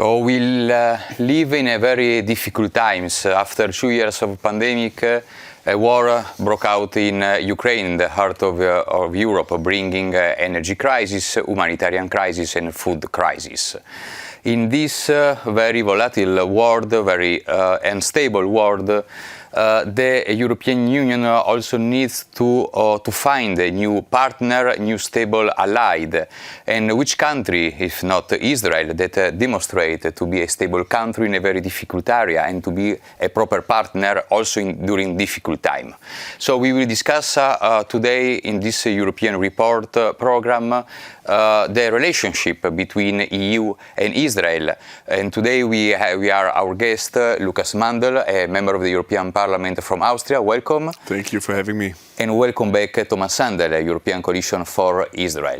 Oh, we live in a very difficult times. After 2 years of pandemic, a war broke out in Ukraine, in the heart of Europe, bringing energy crisis, humanitarian crisis, and food crisis. In this very volatile world, very unstable world, the European Union also needs to find a new partner, a new stable ally. And which country, if not Israel, that demonstrate to be a stable country in a very difficult area and to be a proper partner also during difficult time. So we will discuss today in this European report program the relationship between EU and Israel. And today we are our guest, Lukas Mandl, a member of the European Parliament from Austria. Welcome. Thank you for having me. And welcome back, Tomas, Sandell, European Coalition for Israel.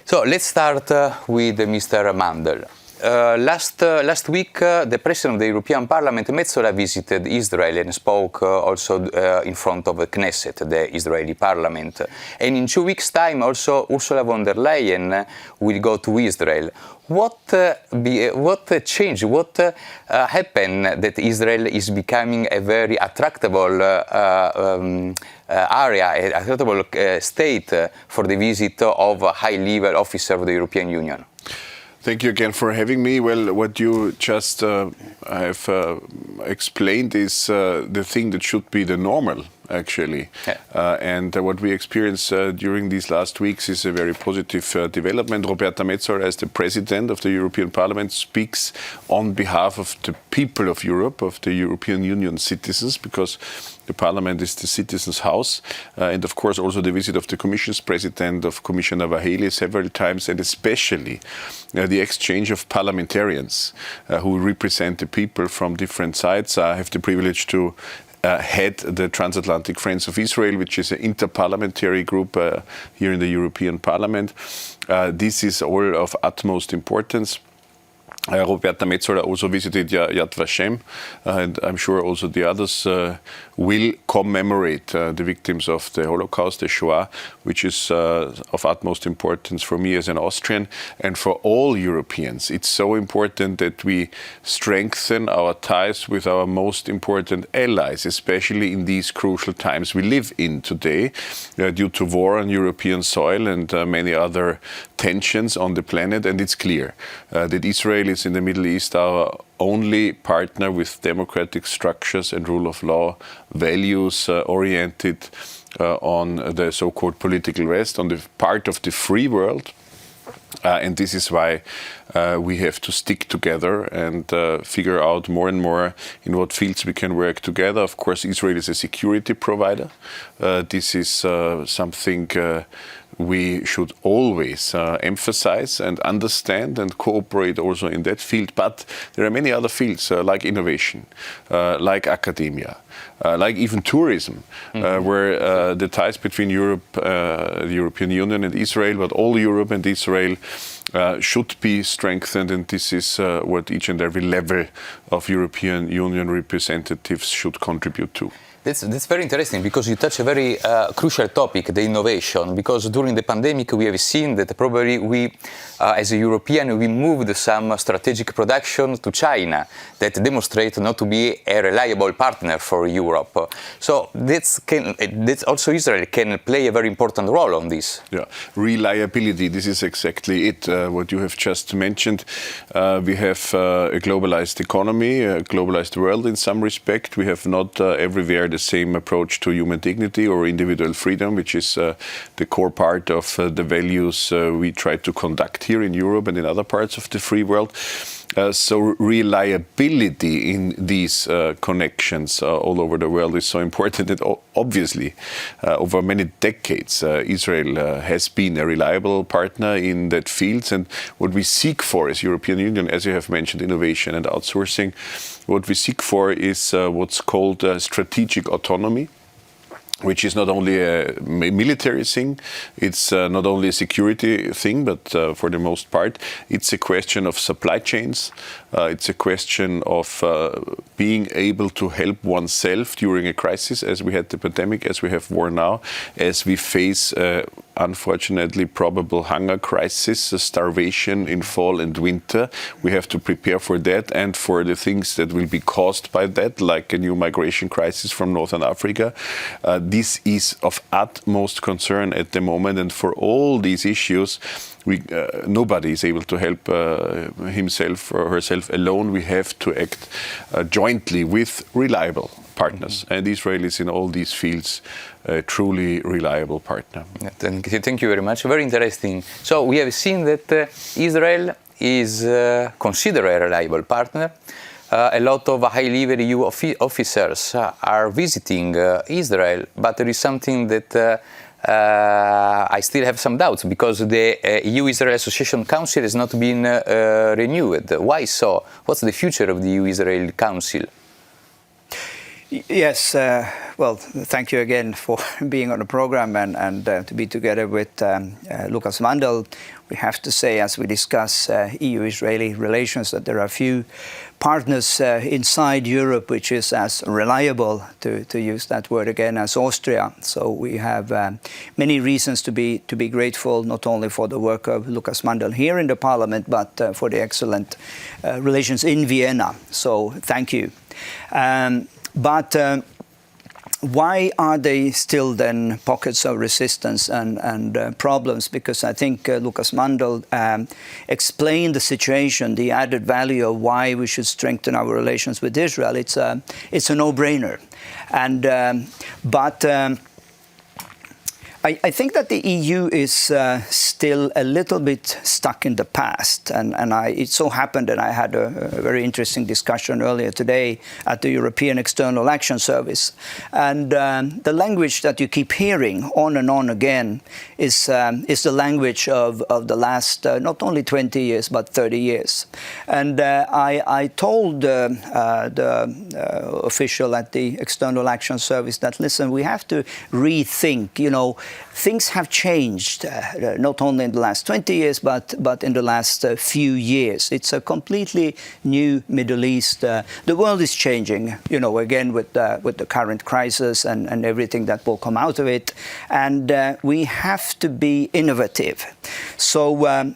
So let's start with Mr. Mandl. Last week, the President of the European Parliament, Metsola, visited Israel and spoke also in front of the Knesset, the Israeli Parliament. And in 2 weeks' time, also Ursula von der Leyen will go to Israel. What changed? What happened that Israel is becoming a very attractive area, a attractive state for the visit of a high-level officer of the European Union? Thank you again for having me. Well, what you just have explained is the thing that should be the normal, actually. Yeah. And what we experienced during these last weeks is a very positive development. Roberta Metsola, as the President of the European Parliament, speaks on behalf of the people of Europe, of the European Union citizens, because the Parliament is the citizens' house, and of course also the visit of the Commission's President, of Commissioner Vaheli several times, and especially the exchange of parliamentarians who represent the people from different sides. I have the privilege to head the Transatlantic Friends of Israel, which is an interparliamentary group here in the European Parliament. This is all of utmost importance. Roberta Metsola also visited Yad Vashem, and I'm sure also the others will commemorate the victims of the Holocaust, the Shoah, which is of utmost importance for me as an Austrian and for all Europeans. It's so important that we strengthen our ties with our most important allies, especially in these crucial times we live in today, due to war on European soil and many other tensions on the planet. And it's clear that Israel is in the Middle East our only partner with democratic structures and rule of law, values oriented on the so-called political West, on the part of the free world. And this is why we have to stick together and figure out more and more in what fields we can work together. Of course, Israel is a security provider. This is something we should always emphasize and understand and cooperate also in that field. But there are many other fields like innovation, like academia, like even tourism, where the ties between Europe, the European Union and Israel, but all Europe and Israel should be strengthened, and this is what each and every level of European Union representatives should contribute to. That's very interesting, because you touch a very crucial topic, the innovation, because during the pandemic we have seen that probably we, as a European, we moved some strategic production to China that demonstrate not to be a reliable partner for Europe. So that's also Israel can play a very important role on this. Yeah, reliability, this is exactly it, what you have just mentioned. We have a globalized economy, a globalized world in some respect. We have not everywhere the same approach to human dignity or individual freedom, which is the core part of the values we try to conduct here in Europe and in other parts of the free world. So reliability in these connections all over the world is so important that obviously over many decades Israel has been a reliable partner in that field. And what we seek for as European Union, as you have mentioned, innovation and outsourcing, what we seek for is what's called strategic autonomy, which is not only a military thing, it's not only a security thing, but for the most part, it's a question of supply chains. It's a question of being able to help oneself during a crisis, as we had the pandemic, as we have war now, as we face unfortunately probable hunger crisis, starvation in fall and winter. We have to prepare for that and for the things that will be caused by that, like a new migration crisis from Northern Africa. This is of utmost concern at the moment, and for all these issues, nobody is able to help himself or herself alone. We have to act jointly with reliable partners, and Israel is in all these fields a truly reliable partner. Thank you very much. Very interesting. So we have seen that Israel is considered a reliable partner. A lot of high-level EU officers are visiting Israel, but there is something that I still have some doubts, because the EU-Israel Association Council has not been renewed. Why so? What's the future of the EU-Israel Council? Yes, well, thank you again for being on the program and to be together with Lukas Mandl. We have to say, as we discuss EU-Israeli relations, that there are few partners inside Europe which is as reliable, to use that word again, as Austria. So we have many reasons to be grateful, not only for the work of Lukas Mandl here in the Parliament, but for the excellent relations in Vienna. So thank you. But why are there still then pockets of resistance and problems? Because I think Lukas Mandl explained the situation, the added value of why we should strengthen our relations with Israel. It's a no-brainer. And I think that the EU is still a little bit stuck in the past, and it so happened that I had a very interesting discussion earlier today at the European External Action Service, and the language that you keep hearing on and on again is the language of the last not only 20 years but 30 years. And I told the official at the External Action Service that, listen, we have to rethink, things have changed, not only in the last 20 years, but in the last few years. It's a completely new Middle East. The world is changing, again with the current crisis and everything that will come out of it. And we have to be innovative. So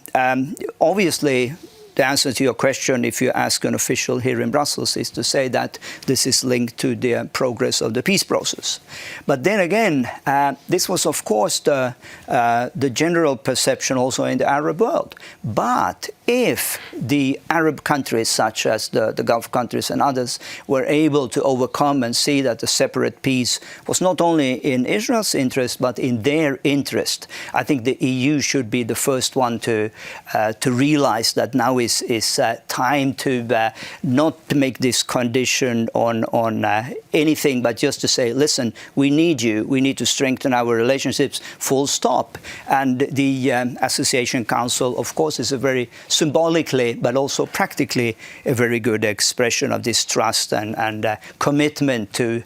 obviously, the answer to your question, if you ask an official here in Brussels, is to say that this is linked to the progress of the peace process. But then again, this was, of course, the general perception also in the Arab world. But if the Arab countries, such as the Gulf countries and others, were able to overcome and see that the separate peace was not only in Israel's interest, but in their interest, I think the EU should be the first one to realize that now is time to not to make this condition on anything, but just to say, listen, we need you. We need to strengthen our relationships, full stop. And the Association Council, of course, is a very symbolically, but also practically, a very good expression of this trust and commitment to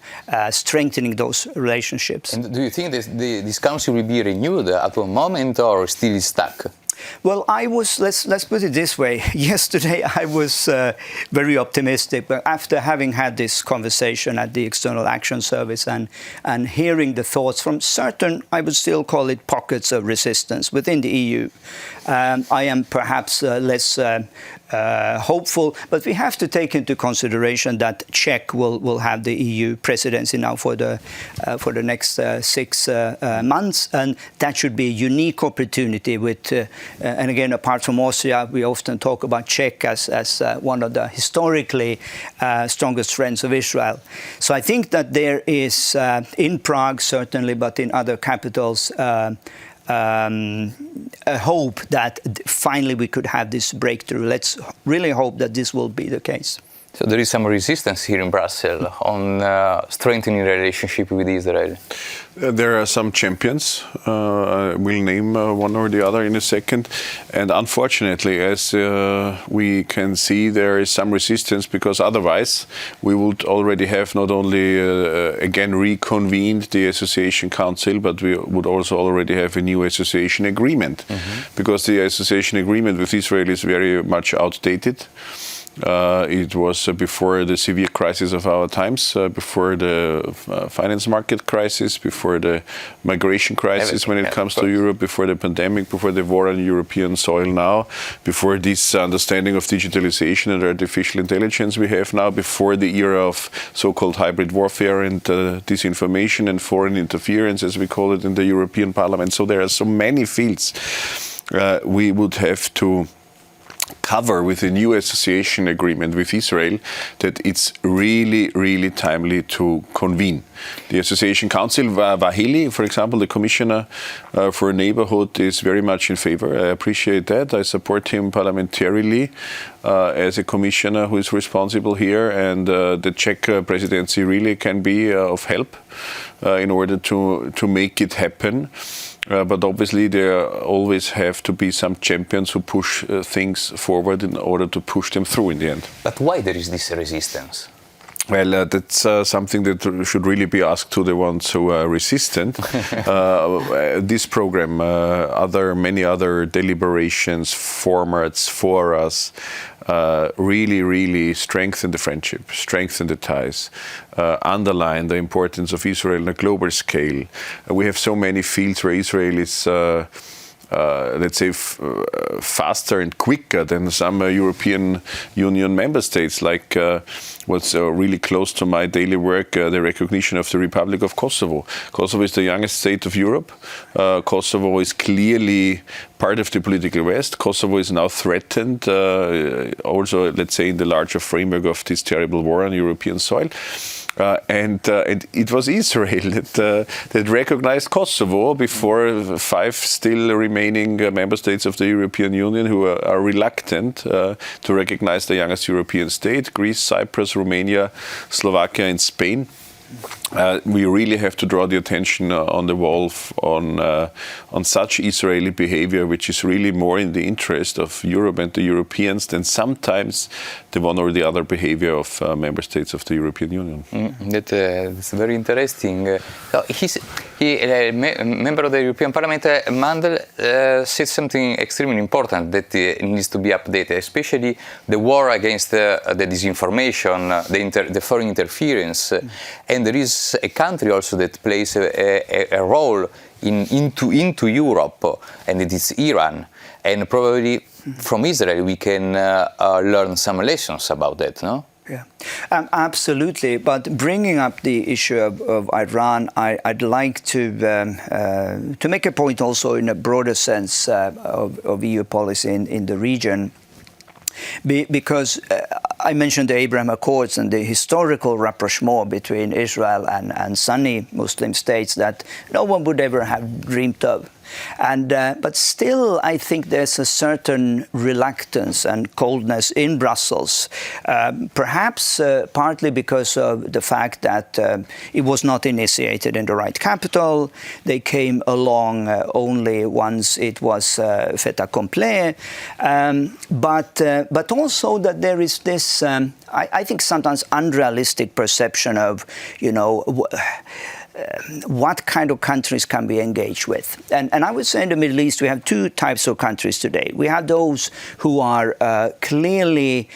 strengthening those relationships. And do you think this council will be renewed at one moment, or still stuck? Well, let's put it this way. Yesterday, I was very optimistic, but after having had this conversation at the External Action Service and hearing the thoughts from certain, I would still call it pockets of resistance within the EU, I am perhaps less hopeful, but we have to take into consideration that Czech will have the EU presidency now for the next 6 months, and that should be a unique opportunity with, and again, apart from Austria, we often talk about Czech as one of the historically strongest friends of Israel. So I think that there is, in Prague certainly, but in other capitals, a hope that finally we could have this breakthrough. Let's really hope that this will be the case. So there is some resistance here in Brussels on strengthening the relationship with Israel. There are some champions. We'll name one or the other in a second. And unfortunately, as we can see, there is some resistance, because otherwise we would already have not only again reconvened the Association Council, but we would also already have a new association agreement, because the association agreement with Israel is very much outdated. It was before the severe crisis of our times, before the finance market crisis, before the migration crisis when it comes to Europe, before the pandemic, before the war on European soil now, before this understanding of digitalization and artificial intelligence we have now, before the era of so-called hybrid warfare and disinformation and foreign interference, as we call it in the European Parliament. So there are so many fields we would have to cover with a new association agreement with Israel that it's really, really timely to convene. The Association Council, Vahili, for example, the Commissioner for Neighborhood, is very much in favor. I appreciate that. I support him parliamentarily as a commissioner who is responsible here, and the Czech presidency really can be of help in order to make it happen. But obviously there always have to be some champions who push things forward in order to push them through in the end. But why there is this resistance? Well, that's something that should really be asked to the ones who are resistant. This program, many other deliberations, formats for us, really strengthen the friendship, strengthen the ties, underline the importance of Israel on a global scale. We have so many fields where Israel is let's say, faster and quicker than some European Union member states, like what's really close to my daily work, the recognition of the Republic of Kosovo. Kosovo is the youngest state of Europe. Kosovo is clearly part of the political West. Kosovo is now threatened, also, let's say, in the larger framework of this terrible war on European soil. And it was Israel that recognized Kosovo before 5 still remaining member states of the European Union who are reluctant to recognize the youngest European state: Greece, Cyprus, Romania, Slovakia, and Spain. We really have to draw the attention on the wall on such Israeli behavior, which is really more in the interest of Europe and the Europeans than sometimes the one or the other behavior of member states of the European Union. That's very interesting. A member of the European Parliament, Mandl, said something extremely important that needs to be updated, especially the war against the disinformation, the foreign interference. And there is a country also that plays a role into Europe, and it is Iran. And probably from Israel we can learn some lessons about that, no? Yeah, absolutely. But bringing up the issue of Iran, I'd like to make a point also in a broader sense of EU policy in the region. Because I mentioned the Abraham Accords and the historical rapprochement between Israel and Sunni Muslim states that no one would ever have dreamed of. But still, I think there's a certain reluctance and coldness in Brussels, perhaps partly because of the fact that it was not initiated in the right capital. They came along only once it was fait accompli. But also that there is this, I think, sometimes unrealistic perception of, what kind of countries can be engaged with. And I would say in the Middle East we have 2 types of countries today. We have those who are clearly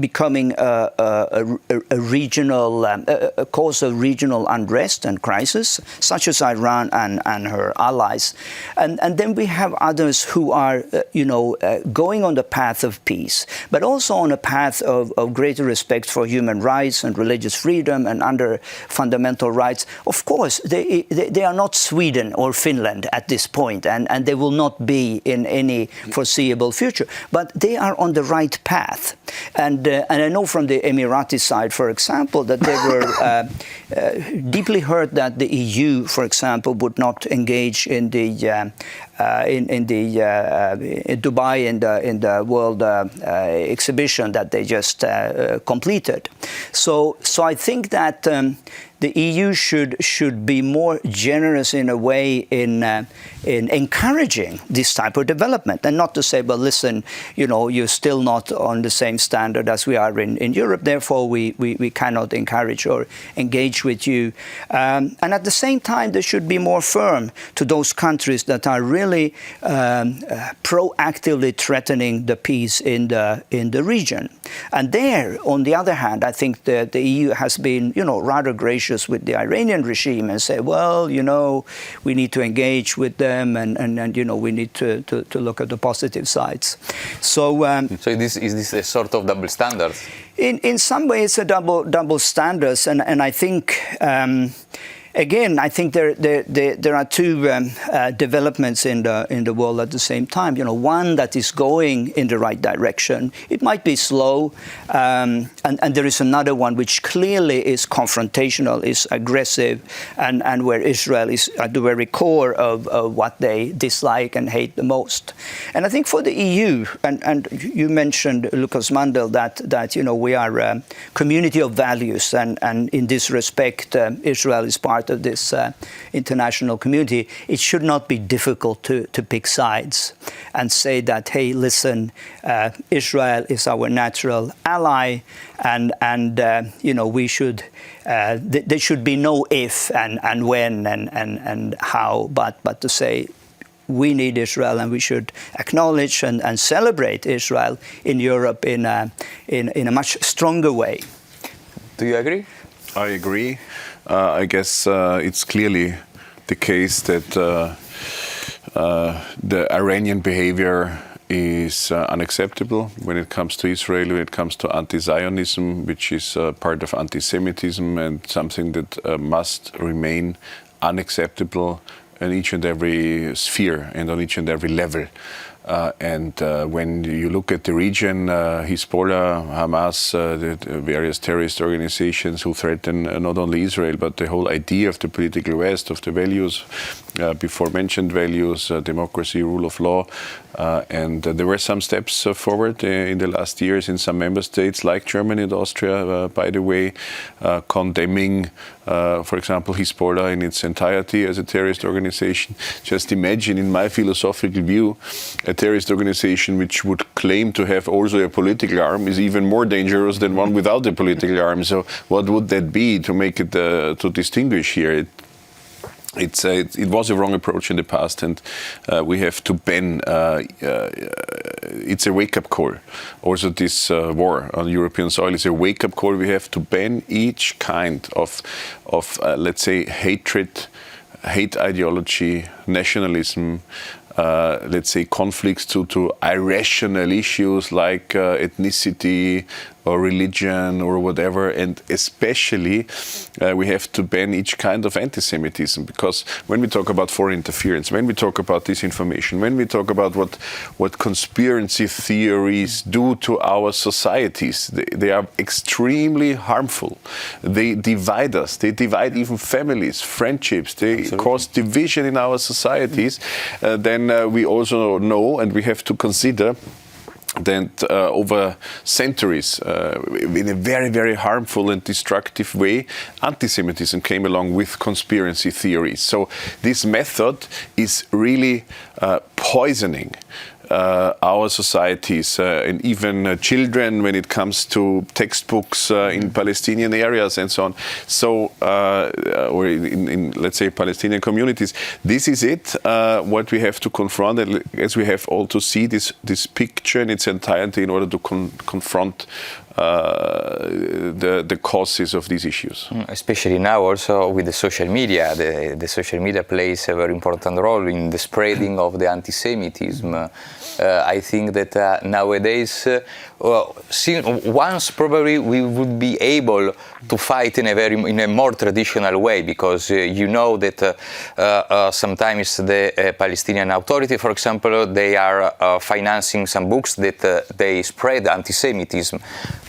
becoming a regional, a cause of regional unrest and crisis, such as Iran and her allies. And then we have others who are, going on the path of peace, but also on a path of greater respect for human rights and religious freedom and under fundamental rights. Of course, they are not Sweden or Finland at this point, and they will not be in any foreseeable future. But they are on the right path. And I know from the Emirati side, for example, that they were deeply hurt that the EU, for example, would not engage in the in Dubai in the World exhibition that they just completed. So I think that the EU should be more generous in a way in encouraging this type of development, and not to say, well, listen, you're still not on the same standard as we are in Europe, therefore we cannot encourage or engage with you. And at the same time, they should be more firm to those countries that are really really proactively threatening the peace in the region. And there, on the other hand, I think the EU has been, rather gracious with the Iranian regime and say, well, we need to engage with them, and we need to look at the positive sides. So is this a sort of double standard? In some ways, it's a double standards, and I think. Again, I think there are two developments in the world at the same time. One that is going in the right direction. It might be slow, and there is another one which clearly is confrontational, is aggressive, and where Israel is at the very core of what they dislike and hate the most. And I think for the EU, and you mentioned, Lukas, Mandl, that we are a community of values, and in this respect, Israel is part of this international community. It should not be difficult to pick sides and say that, hey, listen, Israel is our natural ally, and we should. There should be no if and when and how, but to say we need Israel, and we should acknowledge and celebrate Israel in Europe in a much stronger way. Do you agree? I agree. I guess it's clearly the case that the Iranian behavior is unacceptable when it comes to Israel, when it comes to anti-Zionism, which is part of anti-Semitism and something that must remain unacceptable in each and every sphere and on each and every level. When you look at the region, Hezbollah, Hamas, the various terrorist organizations who threaten not only Israel, but the whole idea of the political West, of the values, before mentioned values, democracy, rule of law. There were some steps forward in the last years in some member states, like Germany and Austria, by the way, condemning, for example, Hezbollah in its entirety as a terrorist organization. Just imagine, in my philosophical view, a terrorist organization which would claim to have also a political arm is even more dangerous than one without a political arm. So what would that be to make it, to distinguish here? It was a wrong approach in the past, and we have to ban. It's a wake-up call. Also, this war on European soil is a wake-up call. We have to ban each kind of let's say, hatred, hate ideology, nationalism. Let's say, conflicts to irrational issues like ethnicity or religion or whatever, and especially we have to ban each kind of anti-Semitism, because when we talk about foreign interference, when we talk about disinformation, when we talk about what conspiracy theories do to our societies, they are extremely harmful. They divide us, they divide even families, friendships, they Absolutely. Cause division in our societies. Then we also know, and we have to consider, that over centuries, in a very, very harmful and destructive way, anti-Semitism came along with conspiracy theories. So this method is really poisoning our societies and even children when it comes to textbooks in Palestinian areas and so on. So, or in let's say, Palestinian communities. This is it, what we have to confront, as we have all to see this picture in its entirety in order to confront the causes of these issues. Especially now also with the social media. The social media plays a very important role in the spreading of the anti-Semitism. I think that nowadays, once probably we would be able to fight in a more traditional way, because you know that sometimes the Palestinian Authority, for example, they are financing some books that they spread anti-Semitism.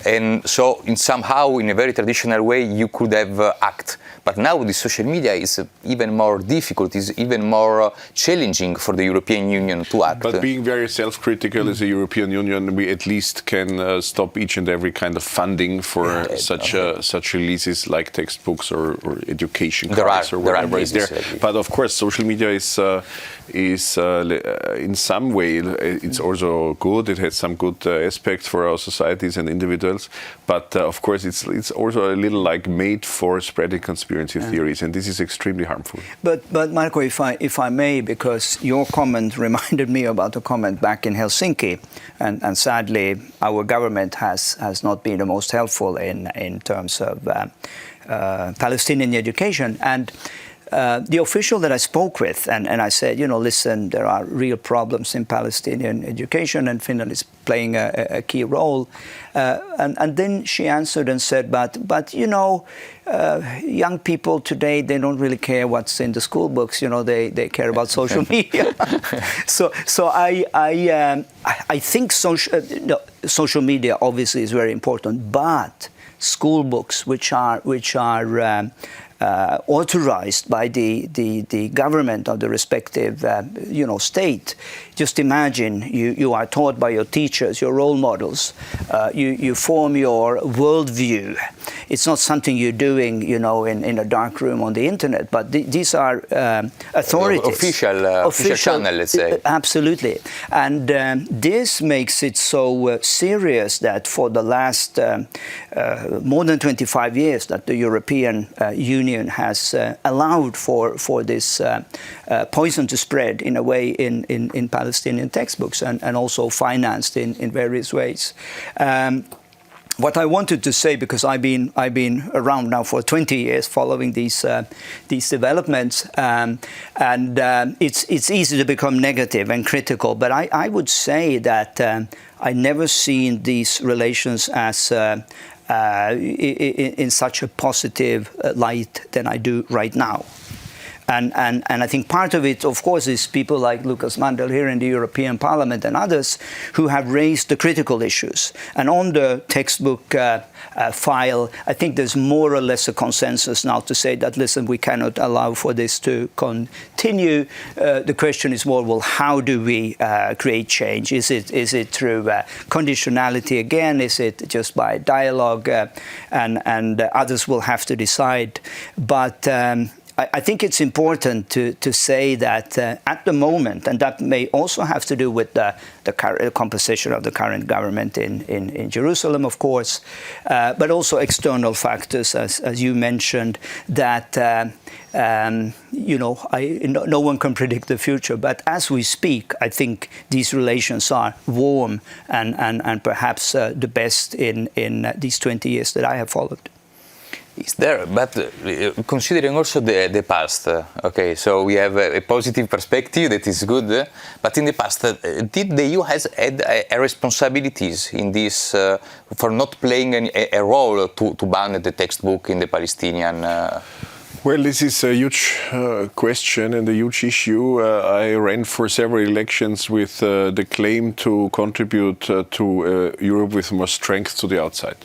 And so, somehow, in a very traditional way, you could have act. But now the social media is even more difficult, is even more challenging for the European Union to act. But being very self-critical as a European Union, we at least can stop each and every kind of funding for such releases like textbooks or education cards or whatever is there. But of course, social media is in some way, it's also good. It has some good aspects for our societies and individuals. But of course, it's also a little like made for spreading conspiracy conspiracy theories, and this is extremely harmful. But Marco, if I may, because your comment reminded me about a comment back in Helsinki, and sadly our government has not been the most helpful in terms of Palestinian education. And the official that I spoke with, and I said, listen, there are real problems in Palestinian education, and Finland is playing a key role. And then she answered and said, but young people today, they don't really care what's in the school books. They care about social media. So I think social media obviously is very important, but school books, which are authorized by the government of the respective state. Just imagine you are taught by your teachers, your role models. You form your worldview. It's not something you're doing, in a dark room on the internet. But these are authorities, official channel, let's say. Absolutely, and this makes it so serious that for the last more than 25 years that the European Union has allowed for this poison to spread in a way in Palestinian textbooks and also financed in various ways. What I wanted to say, because I've been around now for 20 years following these developments, and it's easy to become negative and critical, but I would say that I never seen these relations as in such a positive light than I do right now. And I think part of it, of course, is people like Lukas Mandl here in the European Parliament and others who have raised the critical issues. And on the textbook file, I think there's more or less a consensus now to say that, listen, we cannot allow for this to continue. The question is more, well, how do we create change? Is it through conditionality again? Is it just by dialogue? And others will have to decide. But I think it's important to say that at the moment, and that may also have to do with the composition of the current government in Jerusalem, of course, but also external factors, as you mentioned, that no one can predict the future. But as we speak, I think these relations are warm and perhaps the best in these 20 years that I have followed. Is there, but considering also the past, okay, so we have a positive perspective that is good, but in the past, did the EU has had responsibilities in this for not playing a role to ban the textbook in the Palestinian? Well, this is a huge question and a huge issue. I ran for several elections with the claim to contribute to Europe with more strength to the outside,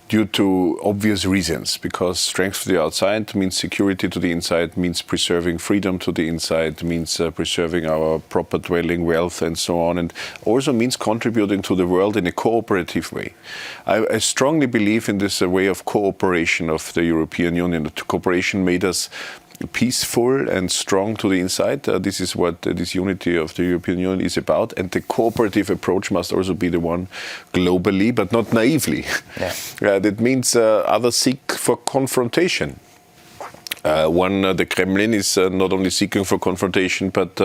due to obvious reasons, because strength to the outside means security to the inside, means preserving freedom to the inside, means preserving our proper dwelling, wealth, and so on, and also means contributing to the world in a cooperative way. I strongly believe in this way of cooperation of the European Union. The cooperation made us peaceful and strong to the inside. This is what this unity of the European Union is about, and the cooperative approach must also be the one globally, but not naively. Yeah. That means others seek for confrontation. The Kremlin is not only seeking for confrontation, but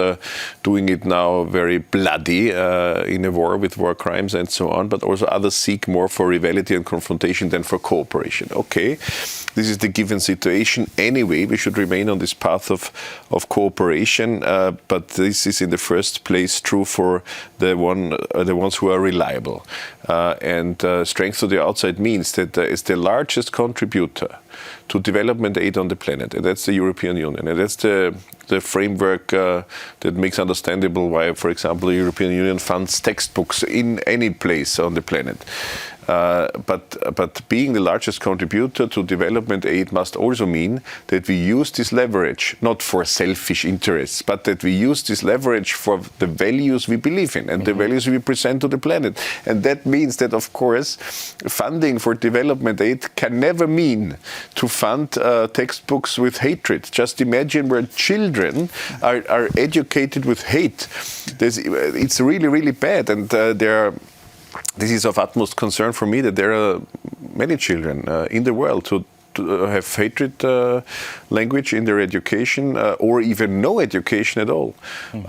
doing it now very bloody in a war with war crimes and so on. But also others seek more for rivalry and confrontation than for cooperation. Okay, this is the given situation. Anyway, we should remain on this path of cooperation. But this is in the first place true for the ones who are reliable. And strength to the outside means that is the largest contributor to development aid on the planet, and that's the European Union, and that's the framework that makes understandable why, for example, the European Union funds textbooks in any place on the planet. But being the largest contributor to development aid must also mean that we use this leverage not for selfish interests, but that we use this leverage for the values we believe in and the values we present to the planet. And that means that, of course, funding for development aid can never mean to fund textbooks with hatred. Just imagine where children are educated with hate. It's really, really bad, and this is of utmost concern for me, that there are many children in the world who have hatred language in their education, or even no education at all.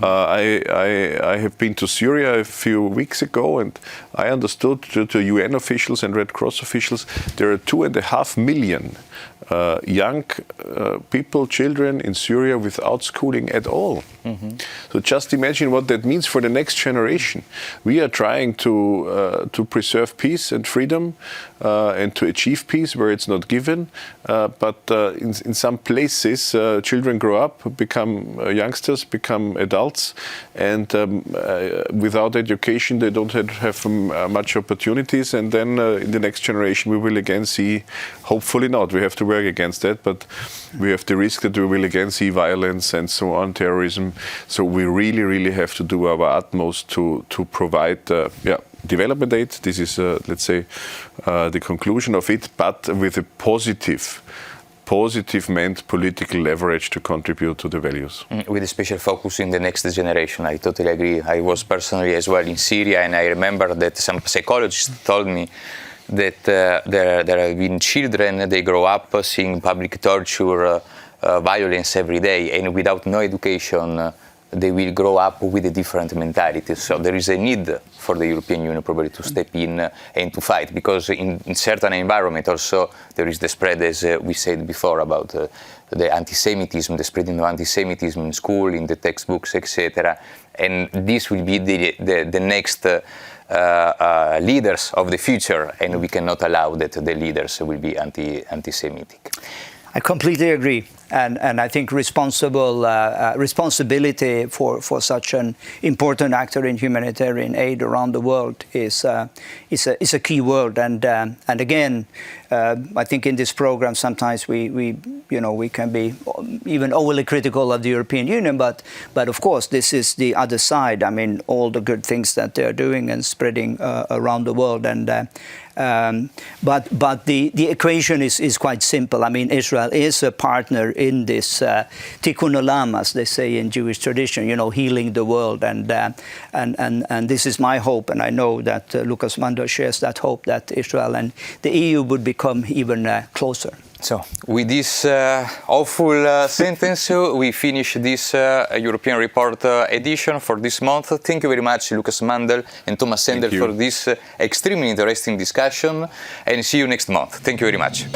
I have been to Syria a few weeks ago, and I understood to UN officials and Red Cross officials there are 2.5 million young people, children in Syria without schooling at all. So just imagine what that means for the next generation. We are trying to preserve peace and freedom and to achieve peace where it's not given. But in some places, children grow up, become youngsters, become adults, and without education, they don't have much opportunities. And then in the next generation, we will again see, hopefully not, we have to work against that, but we have the risk that we will again see violence and so on, terrorism. So we really, really have to do our utmost to provide development aid. This is, let's say, the conclusion of it, but with a positive meant political leverage to contribute to the values. With a special focus in the next generation, I totally agree. I was personally as well in Syria, and I remember that some psychologists told me that there have been children, they grow up seeing public torture, violence every day, and without no education, they will grow up with a different mentality. So there is a need for the European Union probably to step in and to fight, because in certain environment also there is the spread, as we said before, about the anti-Semitism, the spreading of anti-Semitism in school, in the textbooks, etc. And this will be the next leaders of the future, and we cannot allow that the leaders will be anti-Semitic. I completely agree, and I think responsibility for such an important actor in humanitarian aid around the world is a key word. And again, I think in this program sometimes we can be even overly critical of the European Union, but of course this is the other side. I mean, all the good things that they are doing and spreading around the world, and. But the equation is quite simple. I mean, Israel is a partner in this tikkun olam, as they say in Jewish tradition, healing the world. And this is my hope, and I know that Lukas Mandl shares that hope, that Israel and the EU would become even closer. So, with this hopeful sentence, we finish this European Report edition for this month. Thank you very much, Lukas Mandl and Tomas Sandell, for this extremely interesting discussion, and see you next month. Thank you very much.